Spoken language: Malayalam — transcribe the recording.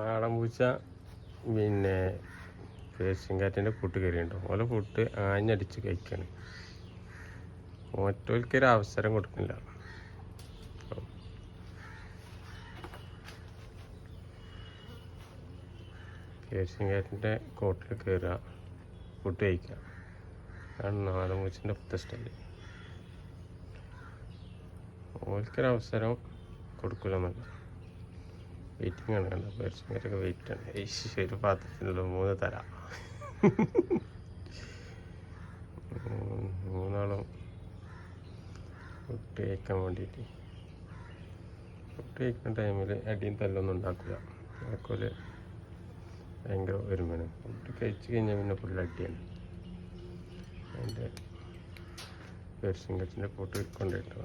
നാടൻ പൂച്ച പിന്നെ പേർഷ്യൻ കാറ്റിൻ്റെ കൂട്ട് കയറിയുണ്ടോ ഓലെ ഫുഡ് ആഞ്ഞടിച്ച് കഴിക്കാണ്. മറ്റൊരിക്കൊരു അവസരം കൊടുക്കില്ല. പേർഷ്യൻ കാറ്റിൻ്റെ കോട്ടിൽ കയറുക, ഫുഡ് കഴിക്കുക. അതാണ് നാടൻ പൂച്ചൻ്റെ പ്രത്യേകത. ഓൽക്കൊരവസരം കൊടുക്കില്ലെന്നല്ല. വെയിറ്റിംഗ് ആണ്. കണ്ട പേർഷ്യൻ കാറ്റൊക്കെ വെയിറ്റാണ്. ഒരു പാത്രത്തിനുള്ള 3 തരാം. മൂന്നാളും ഫുഡ് കഴിക്കാൻ വേണ്ടിയിട്ട്. ഫുഡ് കഴിക്കുന്ന ടൈമിൽ അടിയും തല്ലൊന്നും ഉണ്ടാക്കില്ല. അതൊക്കെ ഭയങ്കര ഒരുമയാണ്. ഫുഡ് കഴിച്ച് കഴിഞ്ഞാൽ പിന്നെ ഫുൾ അടിയാണ്. അതിൻ്റെ പേർഷ്യൻ കാറ്റിൻ്റെ കൂട്ട് കൊണ്ടുപോയിട്ടോ